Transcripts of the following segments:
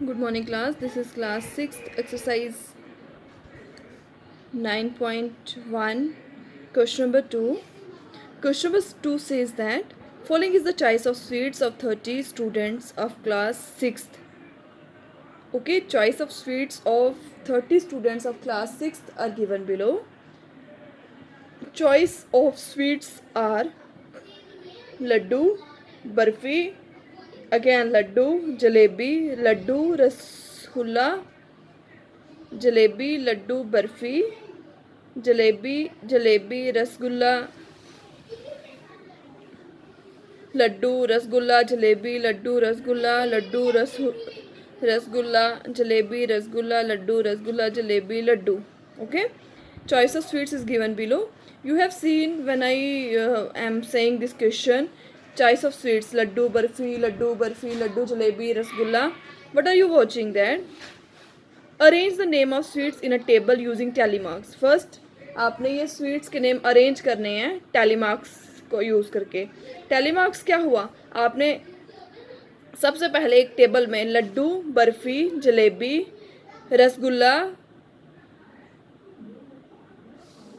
Good morning class. This is class 6th exercise 9.1 question number 2. Question number 2 says that following is the choice of sweets of 30 students of class 6th. Okay, choice of sweets of 30 students of class 6th are given below. Choice of sweets are laddu, barfi, again laddu, jalebi, laddu, rasgulla, jalebi laddu barfi jalebi jalebi rasgulla laddu rasgulla jalebi laddu rasgulla laddu rasgulla jalebi rasgulla laddu rasgulla jalebi laddu. Okay, choice of sweets is given below. You have seen when I am saying this question, choice of sweets laddu barfi laddu jalebi rasgulla. What are you watching that? Arrange the name of sweets in a table using tally marks. First आपने ये sweets के name arrange करने हैं tally marks को use करके. Tally marks क्या हुआ, आपने सबसे पहले एक टेबल में लड्डू बर्फ़ी जलेबी रसगुल्ला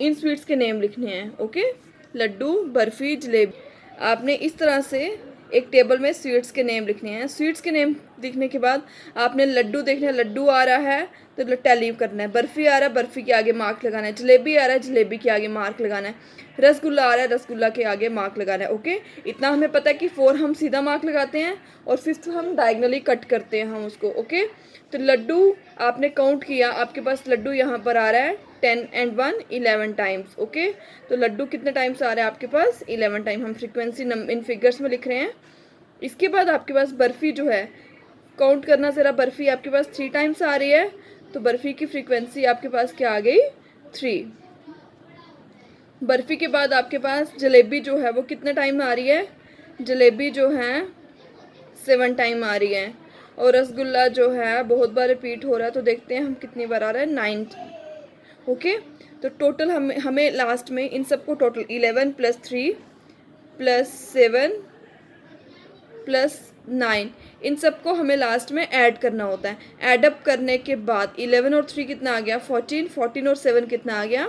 इन स्वीट्स के नेम लिखने हैं. ओके, लड्डू बर्फ़ी जलेबी. आपने इस तरह से एक टेबल में स्वीट्स के नेम लिखने हैं. स्वीट्स के नेम लिखने के बाद आपने लड्डू देखना है, लड्डू आ रहा है तो टैली करना है. बर्फ़ी आ रहा है, बर्फ़ी के आगे मार्क लगाना है. जलेबी आ रहा है, जलेबी के आगे मार्क लगाना है. रसगुल्ला आ रहा है, रसगुल्ला के आगे मार्क लगाना है. ओके, इतना हमें पता है कि 4 हम सीधा मार्क लगाते हैं और 5th हम डायगनली कट करते हैं हम उसको. ओके, तो लड्डू आपने काउंट किया, आपके पास लड्डू यहाँ पर आ रहा है 10 and 1 11 टाइम्स. ओके, तो लड्डू कितने टाइम्स आ रहा है आपके पास 11 टाइम. हम फ्रीक्वेंसी इन फिगर्स में लिख रहे हैं. इसके बाद आपके पास बर्फ़ी जो है, काउंट करना ज़रा. बर्फ़ी आपके पास 3 टाइम्स आ रही है, तो बर्फ़ी की फ्रीक्वेंसी आपके पास क्या आ गई 3. बर्फ़ी के बाद आपके पास जलेबी जो है वो कितने टाइम आ रही है, जलेबी जो है 7 टाइम आ रही है. और रसगुल्ला जो है बहुत बार रिपीट हो रहा है, तो देखते हैं हम कितनी बार आ रहा है 9. ओके, तो टोटल हमें लास्ट में इन सबको टोटल 11 + 3 + 7 + 9 इन सबको हमें लास्ट में ऐड करना होता है. ऐड अप करने के बाद 11 और 3 कितना आ गया 14, 14 और 7 कितना आ गया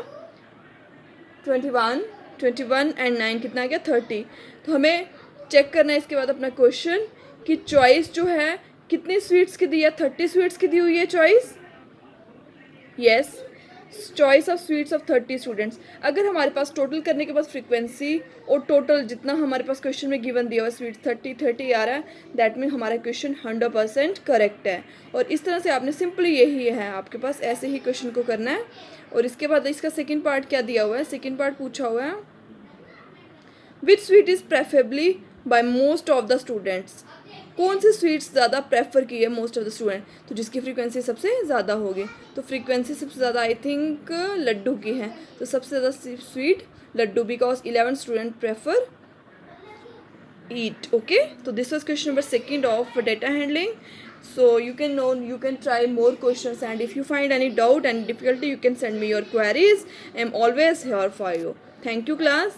21, 21 एंड 9 कितना आ गया 30. तो हमें चेक करना है इसके बाद अपना क्वेश्चन कि चॉइस जो है कितनी स्वीट्स की दी है, 30 स्वीट्स की दी हुई है choice. Yes, choice of sweets of 30 students. अगर हमारे पास टोटल करने के बाद फ्रीक्वेंसी और टोटल जितना हमारे पास क्वेश्चन में गिवन दिया हुआ स्वीट्स 30 आ रहा है, दैट मीन हमारा क्वेश्चन 100% करेक्ट है. और इस तरह से आपने सिंपली यही है आपके पास ऐसे ही क्वेश्चन को करना है. और इसके बाद इसका सेकेंड पार्ट क्या दिया हुआ है, सेकेंड पार्ट पूछा हुआ है which sweet is preferably by most of the students. कौन सी स्वीट्स ज़्यादा प्रेफर की है मोस्ट ऑफ द स्टूडेंट, तो जिसकी फ्रीक्वेंसी सबसे ज़्यादा होगी. तो फ्रीक्वेंसी सबसे ज़्यादा आई थिंक लड्डू की है, तो सबसे ज़्यादा sweet laddu because 11 student prefer eat. Okay, तो this was question number 2 of data handling. So you can try more questions, and if you find any doubt and difficulty you can send me your queries. I am always here for you. Thank you class.